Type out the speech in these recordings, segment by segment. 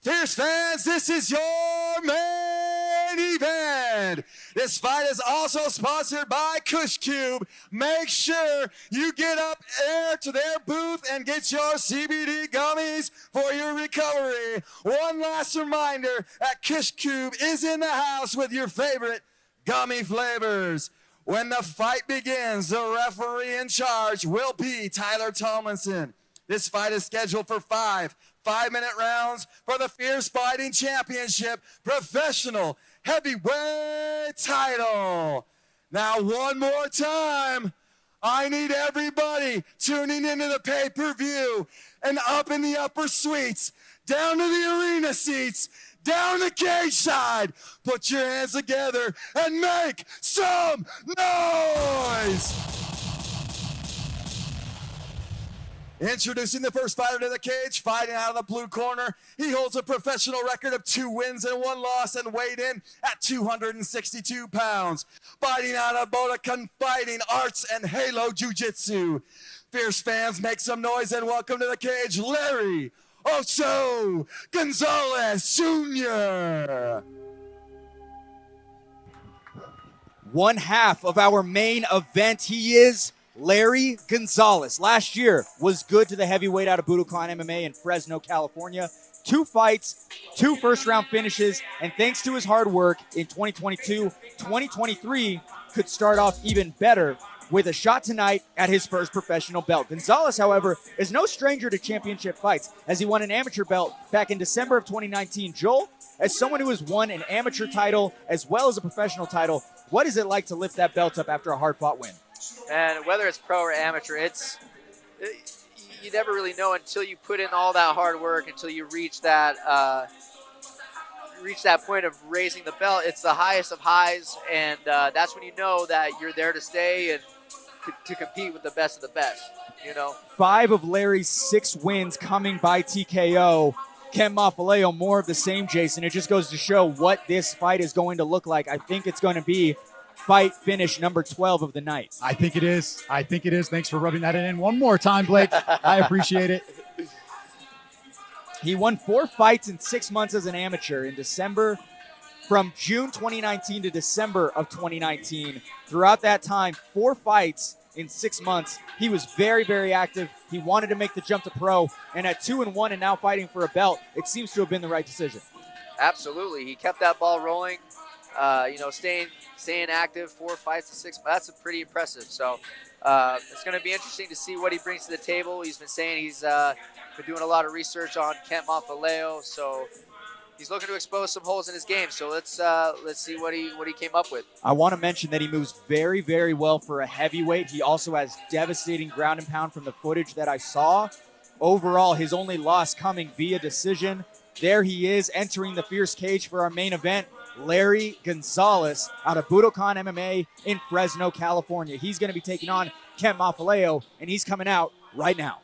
Fierce fans, this is your main event. This fight is also sponsored by Kush Cube. Make sure you get up there to their booth and get your CBD gummies for your recovery. One last reminder that Kush Cube is in the house with your favorite gummy flavors. When the fight begins, the referee in charge will be Tyler Tomlinson. This fight is scheduled for five-minute rounds for the Fierce Fighting Championship Professional Heavyweight title. Now, one more time, I need everybody tuning into the pay-per-view and up in the upper suites, down to the arena seats, down the cage side. Put your hands together and make some noise. Introducing the first fighter to the cage, fighting out of the blue corner. He holds a professional record of 2 wins and 1 loss and weighed in at 262 pounds. Fighting out of Bodokan Fighting Arts and Halo Jiu-Jitsu. Fierce fans, make some noise and welcome to the cage, Larry Ocho Gonzales Jr. One half of our main event, he is Larry Gonzales. Last year was good to the heavyweight out of Budokan MMA in Fresno, California. 2 fights, 2 first-round finishes, and thanks to his hard work in 2022, 2023 could start off even better with a shot tonight at his first professional belt. Gonzales, however, is no stranger to championship fights as he won an amateur belt back in December of 2019. Joel, as someone who has won an amateur title as well as a professional title, what is it like to lift that belt up after a hard-fought win? And whether it's pro or amateur, you never really know until you put in all that hard work, until you reach that point of raising the belt. It's the highest of highs, and that's when you know that you're there to stay and to compete with the best of the best, you know. 5 of Larry's 6 wins coming by TKO. Ken Mafileo, more of the same, Jason. It just goes to show what this fight is going to look like. I think it's going to be fight finish number 12 of the night. I think it is. Thanks for rubbing that in one more time, Blake. I appreciate it. He won 4 fights in 6 months as an amateur in December, from June 2019 to December of 2019. Throughout that time, 4 fights in 6 months. He was very, very active. He wanted to make the jump to pro, and at 2-1 and now fighting for a belt, it seems to have been the right decision. Absolutely. He kept that ball rolling, staying active, 4 fights in 6 months. That's pretty impressive. So it's going to be interesting to see what he brings to the table. He's been saying he's been doing a lot of research on Kent Mafileo, so he's looking to expose some holes in his game. So let's see what he came up with. I want to mention that he moves very, very well for a heavyweight. He also has devastating ground and pound from the footage that I saw. Overall, his only loss coming via decision. There he is entering the Fierce cage for our main event, Larry Gonzales out of Budokan MMA in Fresno, California. He's going to be taking on Kent Mafileo, and he's coming out right now.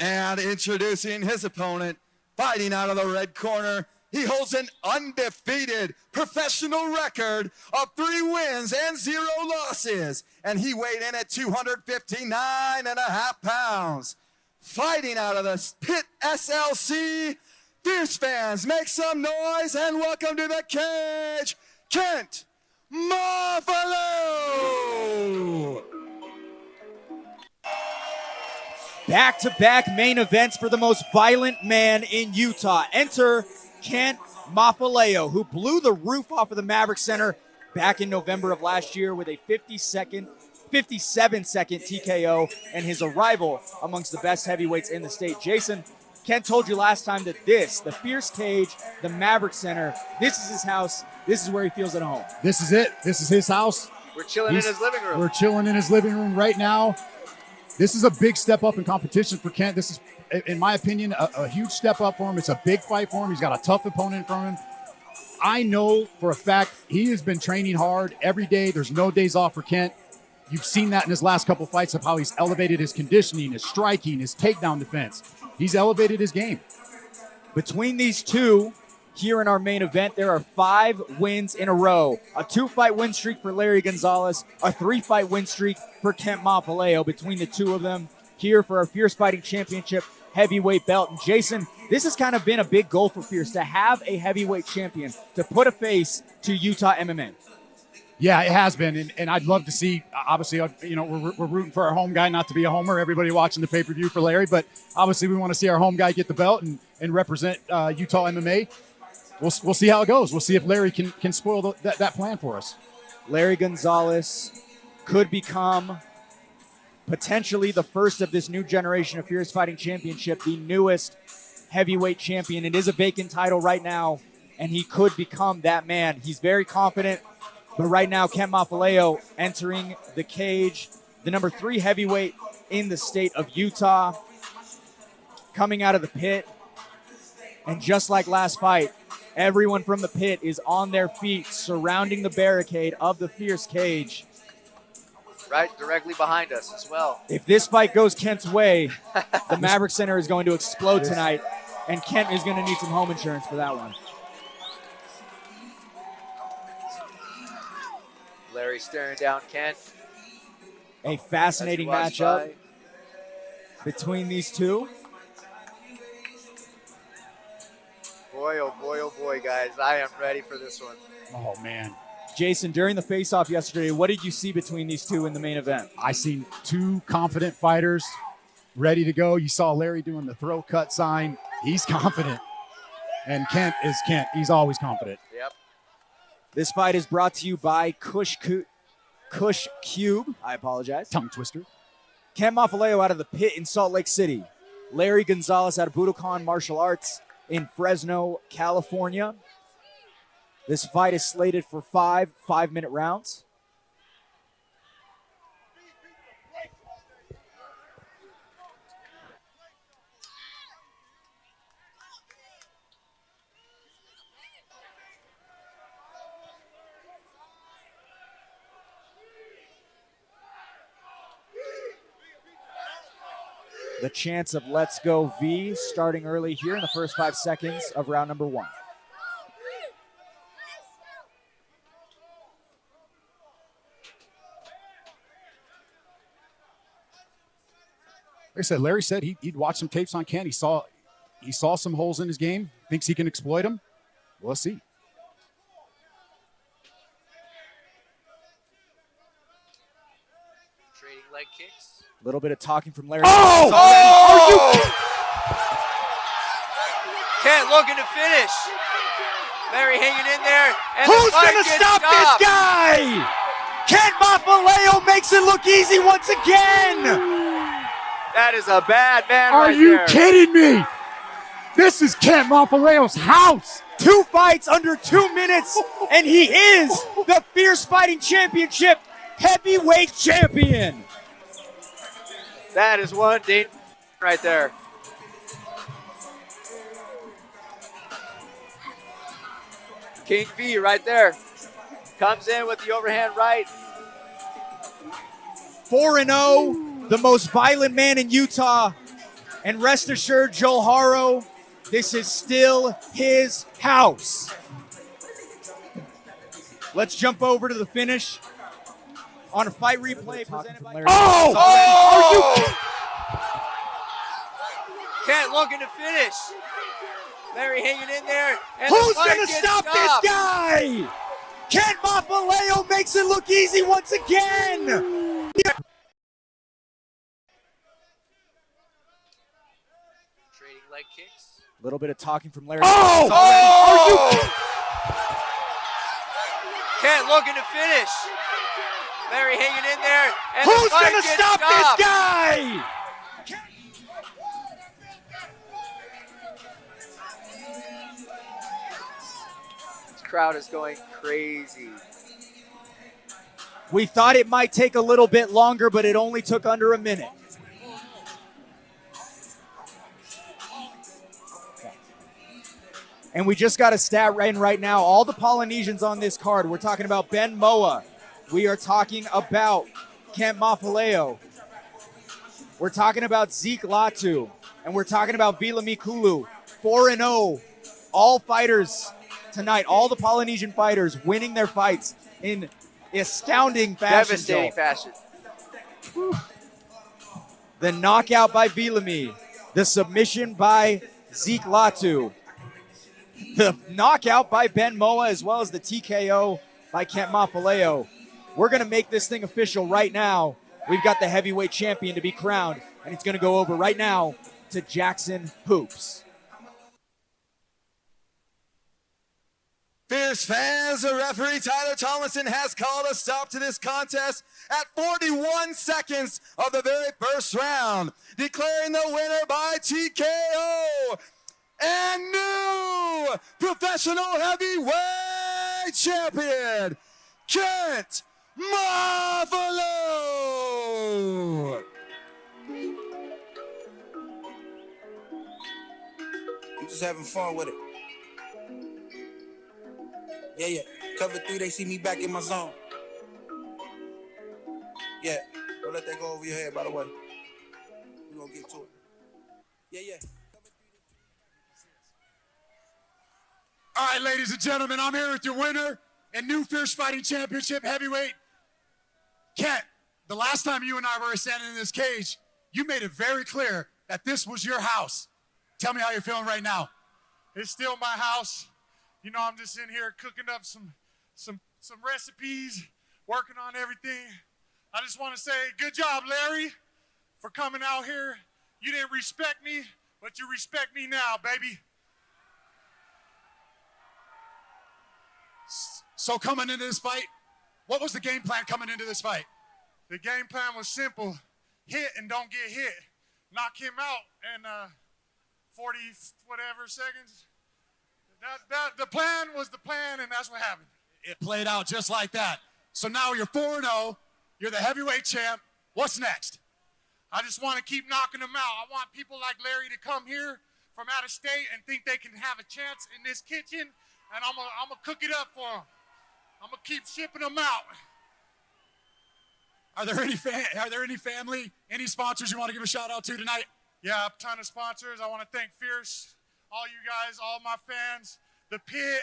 And introducing his opponent, fighting out of the red corner, he holds an undefeated professional record of 3 wins and 0 losses, and he weighed in at 259.5 pounds. Fighting out of the Pit SLC, Fierce fans, make some noise and welcome to the cage, Kent Mafileo. Back-to-back main events for the most violent man in Utah. Enter Kent Mafileo, who blew the roof off of the Maverik Center back in November of last year with a 57-second TKO and his arrival amongst the best heavyweights in the state. Jason, Kent told you last time that the Fierce cage, the Maverik Center, this is his house. This is where he feels at home. This is it. This is his house. We're chilling in his living room. We're chilling in his living room right now. This is a big step up in competition for Kent. This is, in my opinion, a huge step up for him. It's a big fight for him. He's got a tough opponent from him. I know for a fact he has been training hard every day. There's no days off for Kent. You've seen that in his last couple fights of how he's elevated his conditioning, his striking, his takedown defense. He's elevated his game. Between these two, here in our main event. There are 5 wins in a row. A 2-fight win streak for Larry Gonzales, a 3-fight win streak for Kent Mafileo between the two of them here for our Fierce Fighting Championship heavyweight belt. And Jason, this has kind of been a big goal for Fierce, to have a heavyweight champion, to put a face to Utah MMA. Yeah, it has been, and I'd love to see, obviously, we're rooting for our home guy, not to be a homer, everybody watching the pay-per-view for Larry, but obviously we want to see our home guy get the belt and represent Utah MMA. We'll see how it goes. We'll see if Larry can spoil that plan for us. Larry Gonzales could become potentially the first of this new generation of Fierce Fighting Championship, the newest heavyweight champion. It is a vacant title right now, and he could become that man. He's very confident. But right now, Kent Mafileo entering the cage, the number 3 heavyweight in the state of Utah, coming out of the pit. And just like last fight, everyone from the pit is on their feet, surrounding the barricade of the Fierce cage. Right directly behind us as well. If this fight goes Kent's way, the Maverik Center is going to explode tonight, and Kent is going to need some home insurance for that one. Larry staring down Kent. A fascinating matchup between these two. Boy, oh boy, guys. I am ready for this one. Oh, man. Jason, during the face-off yesterday, what did you see between these two in the main event? I seen 2 confident fighters ready to go. You saw Larry doing the throat cut sign. He's confident. And Kent is Kent. He's always confident. Yep. This fight is brought to you by Kush Cube. I apologize. Tongue twister. Kent Mafileo out of the pit in Salt Lake City. Larry Gonzales out of Budokan Martial Arts in Fresno, California. This fight is slated for 5 5-minute rounds. The chance of Let's Go V starting early here in the first 5 seconds of round number 1. Like I said, Larry said he'd watch some tapes on Kent. He saw some holes in his game, thinks he can exploit them. We'll see. Trading leg kicks. A little bit of talking from Larry. Kent looking to finish. Larry hanging in there. And who's going to stop this guy? Kent Mafileo makes it look easy once again. That is a bad man Are right you there. kidding me? This is Kent Mafileo's house. 2 fights under 2 minutes, and he is the Fierce Fighting Championship heavyweight champion. That is one dangerous right there. King V right there. Comes in with the overhand right. 4-0, the most violent man in Utah. And rest assured, Joel Haro, this is still his house. Let's jump over to the finish on a fight replay presented by Larry. Kent looking to finish. Larry hanging in there. And who's going to stop this guy? Kent Mafileo makes it look easy once again. Trading leg kicks. A little bit of talking from Larry. Kent looking to finish. Larry hanging in there. And who's going to stop this guy? This crowd is going crazy. We thought it might take a little bit longer, but it only took under a minute. And we just got a stat right now. All the Polynesians on this card. We're talking about Ben Moa. We are talking about Kent Mafileo. We're talking about Zeke Latu. And we're talking about Valiami Kulu. 4-0. All fighters tonight. All the Polynesian fighters winning their fights in astounding fashion. Devastating fashion. The knockout by Valiami. The submission by Zeke Latu. The knockout by Ben Moa, as well as the TKO by Kent Mafileo. We're going to make this thing official right now. We've got the heavyweight champion to be crowned, and it's going to go over right now to Jackson Hoops. Fierce fans, the referee Tyler Tomlinson has called a stop to this contest at 41 seconds of the very first round, declaring the winner by TKO and new professional heavyweight champion, Kent Mafileo. I'm just having fun with it. Yeah. Cover 3, they see me back in my zone. Yeah. Don't let that go over your head, by the way. We're going to get to it. Yeah. All right, ladies and gentlemen, I'm here with your winner and new Fierce Fighting Championship heavyweight, Kent. The last time you and I were standing in this cage, you made it very clear that this was your house. Tell me how you're feeling right now. It's still my house. You know, I'm just in here cooking up some recipes, working on everything. I just want to say, good job, Larry, for coming out here. You didn't respect me, but you respect me now, baby. So coming into this fight, what was the game plan coming into this fight? The game plan was simple. Hit and don't get hit. Knock him out in 40 whatever seconds. The plan was the plan, and that's what happened. It played out just like that. So now you're 4-0. You're the heavyweight champ. What's next? I just want to keep knocking them out. I want people like Larry to come here from out of state and think they can have a chance in this kitchen, and I'm gonna cook it up for them. I'm gonna keep shipping them out. Are there any family, any sponsors you want to give a shout out to tonight? Yeah, a ton of sponsors. I want to thank Fierce, all you guys, all my fans, the Pit.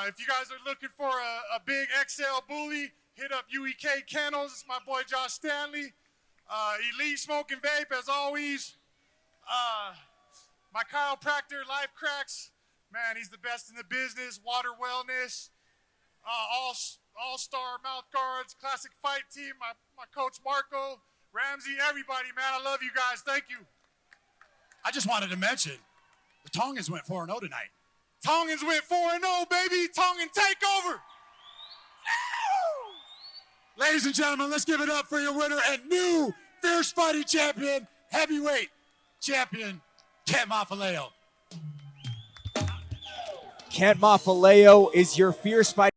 If you guys are looking for a big XL bully, hit up UEK Kennels. It's my boy Josh Stanley. Elite Smoking Vape, as always. My chiropractor, Life Cracks. Man, he's the best in the business. Water Wellness. All-Star Mouth Guards, Classic Fight Team, my coach Marco, Ramsey, everybody, man. I love you guys. Thank you. I just wanted to mention, the Tongans went 4-0 tonight. Tongans went 4-0, baby. Tongan takeover. Ladies and gentlemen, let's give it up for your winner and new Fierce Fighting Champion, heavyweight champion, Kent Mafileo. Kent Mafileo is your Fierce Fighting